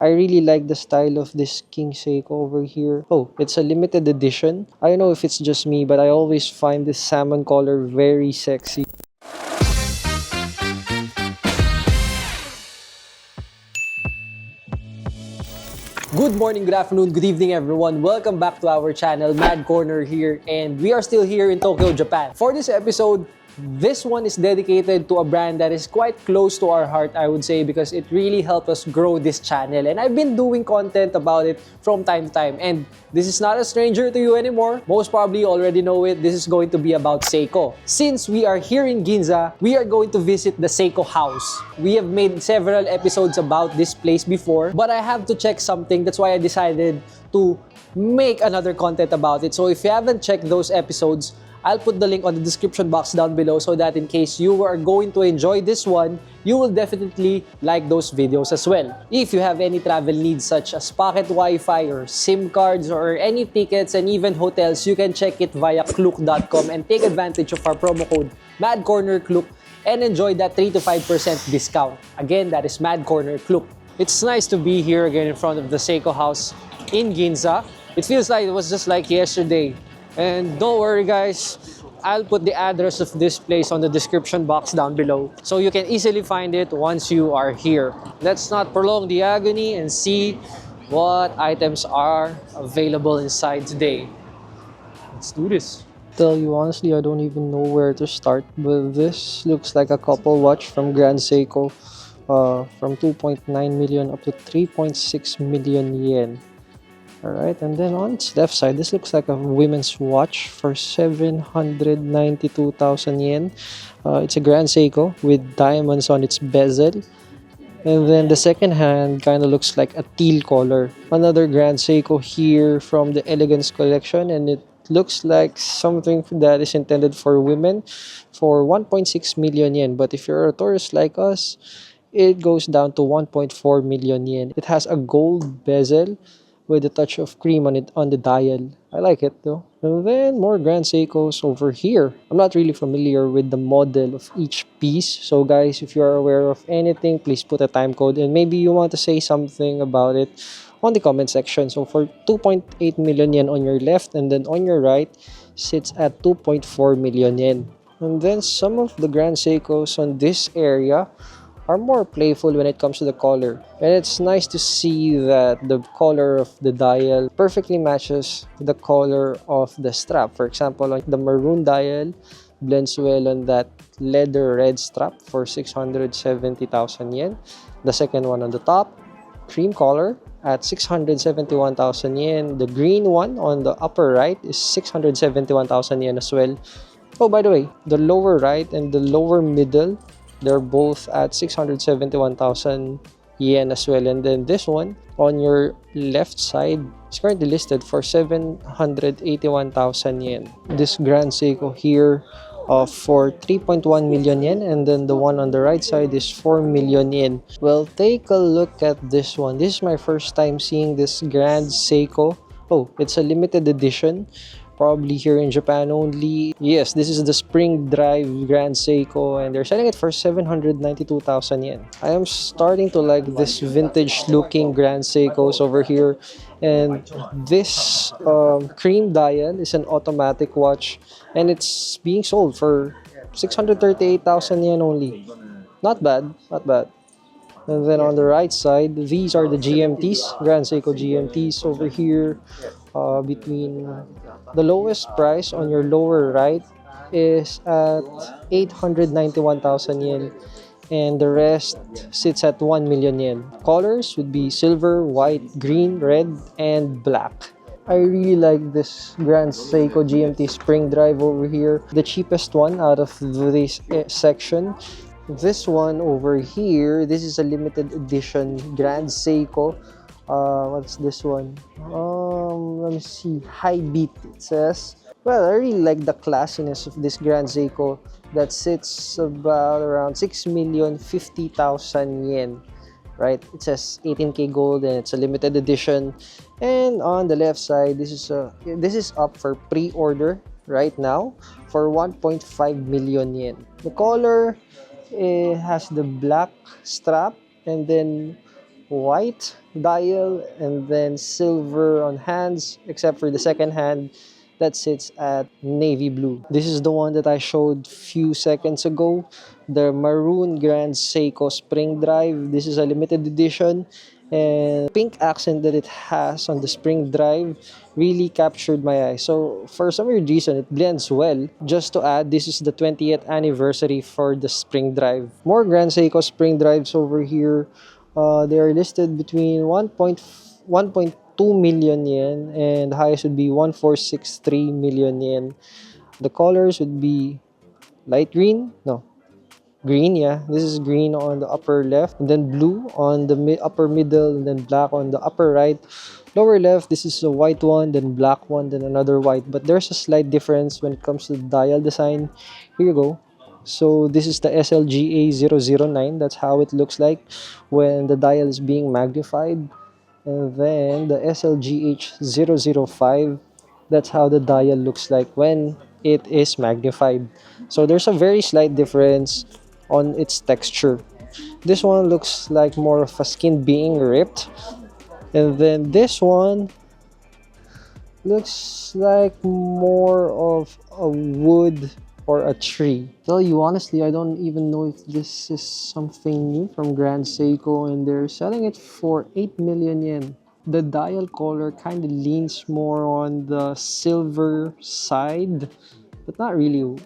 I really like the style of this King Seiko over here. Oh, it's a limited edition. I don't know if it's just me, but I always find this salmon color very sexy. Good morning, good afternoon, good evening everyone. Welcome back to our channel, Mad Corner here, and we are still here in Tokyo, Japan. For this episode, this one is dedicated to a brand that is quite close to our heart, I would say, because it really helped us grow this channel. And I've been doing content about it from time to time. And this is not a stranger to you anymore. Most probably you already know it. This is going to be about Seiko. Since we are here in Ginza, we are going to visit the Seiko House. We have made several episodes about this place before, but I have to check something. That's why I decided to make another content about it. So if you haven't checked those episodes, I'll put the link on the description box down below so that in case you are going to enjoy this one, you will definitely like those videos as well. If you have any travel needs such as pocket Wi-Fi or SIM cards or any tickets and even hotels, you can check it via klook.com and take advantage of our promo code MADCORNERKLOOK and enjoy that 3 to 5% discount. Again, that is MADCORNERKLOOK. It's nice to be here again in front of the Seiko House in Ginza. It feels like it was just like yesterday. And don't worry guys, I'll put the address of this place on the description box down below so you can easily find it once you are here. Let's not prolong the agony and see what items are available inside today. Let's do this. Tell you honestly, I don't even know where to start, but this looks like a couple watch from Grand Seiko, from 2.9 million up to 3.6 million yen. Alright, and then on its left side, this looks like a women's watch for 792,000 yen. It's a Grand Seiko with diamonds on its bezel. And then the second hand kind of looks like a teal color. Another Grand Seiko here from the Elegance collection, and it looks like something that is intended for women for 1.6 million yen. But if you're a tourist like us, it goes down to 1.4 million yen. It has a gold bezel with a touch of cream on it on the dial. I like it though. And then more Grand Seikos over here. I'm not really familiar with the model of each piece. So guys, if you are aware of anything, please put a time code and maybe you want to say something about it on the comment section. So for 2.8 million yen on your left and then on your right sits at 2.4 million yen. And then some of the Grand Seikos on this area are more playful when it comes to the color. And it's nice to see that the color of the dial perfectly matches the color of the strap. For example, like the maroon dial blends well on that leather red strap for 670,000 yen. The second one on the top, cream color at 671,000 yen. The green one on the upper right is 671,000 yen as well. Oh, by the way, the lower right and the lower middle, they're both at 671,000 yen as well. And then this one on your left side is currently listed for 781,000 yen. This Grand Seiko here for 3.1 million yen, and then the one on the right side is 4 million yen. Well, take a look at this one. This is my first time seeing this Grand Seiko. Oh, it's a limited edition. Probably here in Japan only. Yes, this is the Spring Drive Grand Seiko and they're selling it for 792,000 yen. I am starting to like this vintage looking Grand Seikos over here. And this cream dial is an automatic watch and it's being sold for 638,000 yen only. Not bad, not bad. And then on the right side, these are the GMTs, Grand Seiko GMTs over here. Between the lowest price on your lower right is at 891,000 yen and the rest sits at 1 million yen. Colors would be silver, white, green, red, and black. I really like this Grand Seiko GMT Spring Drive over here. The cheapest one out of this section. This one over here, this is a limited edition Grand Seiko. What's this one? Let me see. High Beat, it says. Well, I really like the classiness of this Grand Seiko that sits about around 6,050,000 yen. Right? It says 18K gold and it's a limited edition. And on the left side, this is up for pre-order right now for 1.5 million yen. The color has the black strap and then white dial, and then silver on hands, except for the second hand that sits at navy blue. This is the one that I showed few seconds ago, the maroon Grand Seiko Spring Drive. This is a limited edition, and pink accent that it has on the spring drive really captured my eye. So for some weird reason, it blends well. Just to add, this is the 20th anniversary for the spring drive. More Grand Seiko spring drives over here. They are listed between 1.2 million yen, and the highest would be 1463 million yen. The colors would be light green, no, green, yeah. This is green on the upper left, and then blue on the upper middle, and then black on the upper right. Lower left, this is a white one, then black one, then another white. But there's a slight difference when it comes to the dial design. Here you go. So this is the SLGA009. That's how it looks like when the dial is being magnified. And then the SLGH005. That's how the dial looks like when it is magnified. So there's a very slight difference on its texture. This one looks like more of a skin being ripped, and then this one looks like more of a wood or a tree. Tell you honestly, I don't even know if this is something new from Grand Seiko, and they're selling it for 8 million yen. The dial color kind of leans more on the silver side, but not really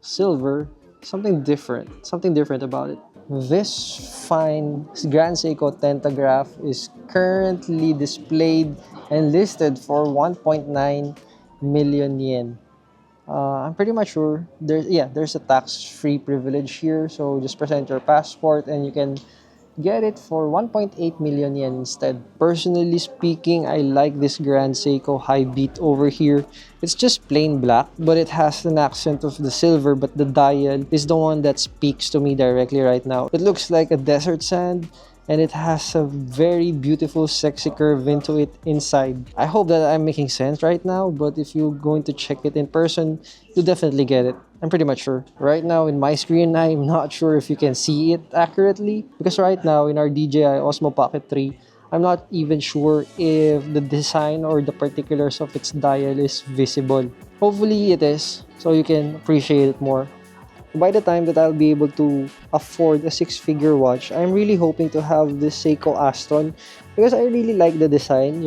silver. Something different about it. This fine Grand Seiko Tentograph is currently displayed and listed for 1.9 million yen. I'm pretty much sure there's a tax-free privilege here, so just present your passport and you can get it for 1.8 million yen instead. Personally speaking, I like this Grand Seiko High Beat over here. It's just plain black, but it has an accent of the silver, but the dial is the one that speaks to me directly right now. It looks like a desert sand, and it has a very beautiful sexy curve into it inside. I hope that I'm making sense right now, but if you're going to check it in person, you'll definitely get it. I'm pretty much sure. Right now in my screen, I'm not sure if you can see it accurately, because right now in our DJI Osmo Pocket 3, I'm not even sure if the design or the particulars of its dial is visible. Hopefully it is, so you can appreciate it more. By the time that I'll be able to afford a six-figure watch, I'm really hoping to have this Seiko Astron, because I really like the design.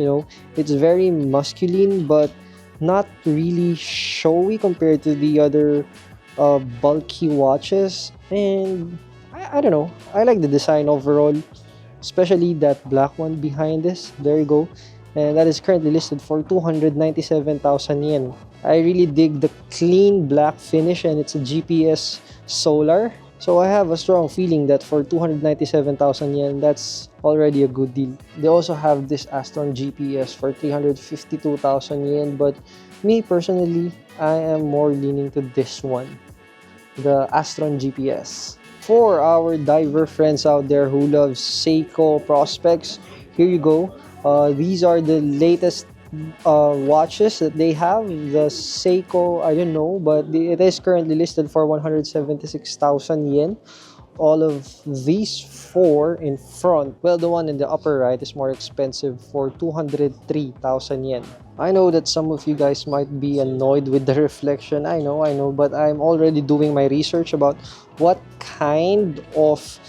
It's very masculine but not really showy compared to the other bulky watches, and I don't know, I like the design overall, especially that black one behind this. There you go. And that is currently listed for 297,000 yen. I really dig the clean black finish, and it's a GPS solar. So I have a strong feeling that for 297,000 yen, that's already a good deal. They also have this Astron GPS for 352,000 yen, but me personally, I am more leaning to this one, the Astron GPS. For our diver friends out there who love Seiko Prospex, here you go. These are the latest watches that they have. The Seiko, I don't know, but it is currently listed for 176,000 yen. All of these four in front, well, the one in the upper right is more expensive for 203,000 yen. I know that some of you guys might be annoyed with the reflection. I know, but I'm already doing my research about what kind of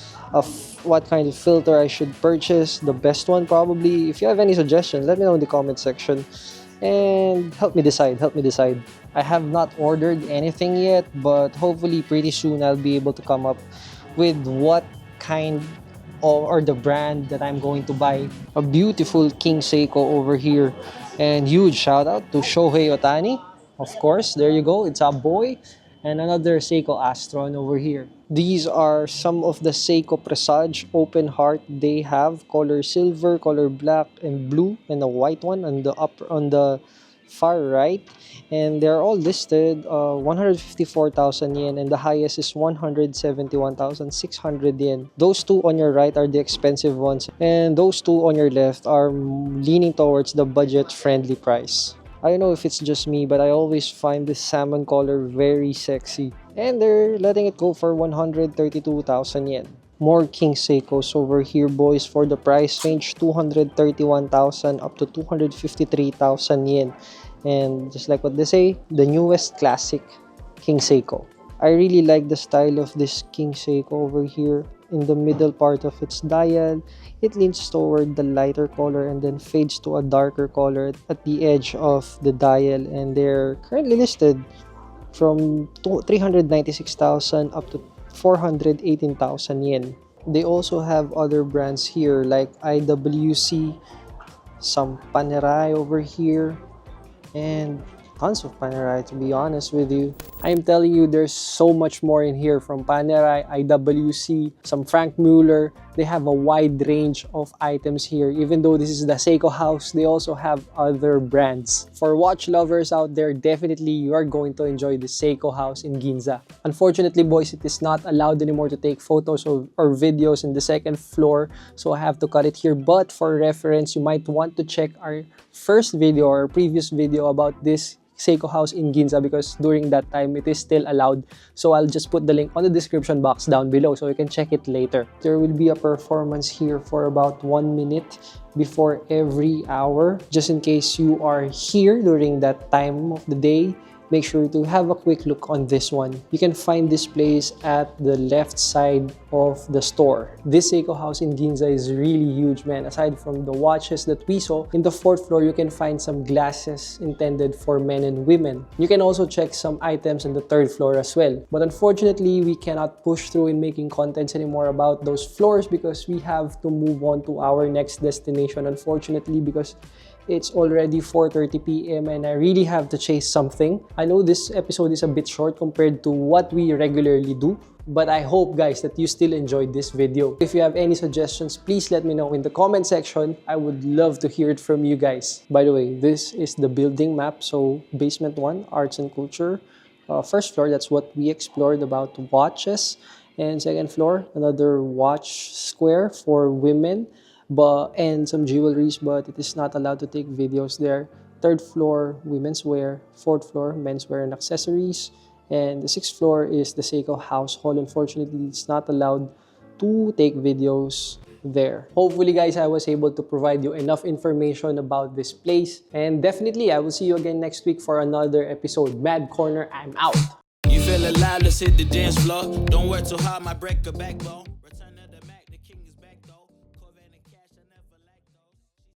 filter I should purchase, the best one probably. If you have any suggestions, let me know in the comment section and help me decide. I have not ordered anything yet, but hopefully pretty soon I'll be able to come up with what kind or the brand that I'm going to buy. A beautiful King Seiko over here, and huge shout out to Shohei Ohtani, of course. There you go, it's a boy. And another Seiko Astron over here. These are some of the Seiko Presage open heart. They have color silver, color black, and blue, and a white one on the far right. And they're all listed 154,000 yen, and the highest is 171,600 yen. Those two on your right are the expensive ones, and those two on your left are leaning towards the budget-friendly price. I don't know if it's just me, but I always find this salmon color very sexy. And they're letting it go for 132,000 yen. More King Seikos over here, boys, for the price range 231,000 up to 253,000 yen. And just like what they say, the newest classic King Seiko. I really like the style of this King Seiko over here. In the middle part of its dial, it leans toward the lighter color and then fades to a darker color at the edge of the dial, and they're currently listed from 396,000 up to 418,000 yen. They also have other brands here like IWC, some Panerai over here, and tons of Panerai, to be honest with you. I am telling you, there's so much more in here, from Panerai, IWC, some Frank Mueller. They have a wide range of items here. Even though this is the Seiko House, they also have other brands. For watch lovers out there, definitely you are going to enjoy the Seiko House in Ginza. Unfortunately, boys, it is not allowed anymore to take photos or videos in the second floor, so I have to cut it here. But for reference, you might want to check our first video or previous video about this Seiko House in Ginza, because during that time it is still allowed. So I'll just put the link on the description box down below so you can check it later. There will be a performance here for about 1 minute before every hour. Just in case you are here during that time of the day, make sure to have a quick look on this one. You can find this place at the left side of the store. This Seiko House in Ginza is really huge, man. Aside from the watches that we saw, in the 4th floor you can find some glasses intended for men and women. You can also check some items on the 3rd floor as well. But unfortunately, we cannot push through in making contents anymore about those floors because we have to move on to our next destination, unfortunately, because it's already 4:30 p.m. and I really have to chase something. I know this episode is a bit short compared to what we regularly do, but I hope, guys, that you still enjoyed this video. If you have any suggestions, please let me know in the comment section. I would love to hear it from you guys. By the way, this is the building map. So basement 1, arts and culture. 1st floor, that's what we explored about watches. And 2nd floor, another watch square for women, and some jewelries, but it is not allowed to take videos there. 3rd floor, women's wear. 4th floor, menswear and accessories. And the 6th floor is the Seiko House Hall. Unfortunately, it's not allowed to take videos there. Hopefully, guys, I was able to provide you enough information about this place. And definitely, I will see you again next week for another episode. Mad Corner, I'm out. You feel alive, let's hit the dance floor. Don't work too hard, my break a backbone.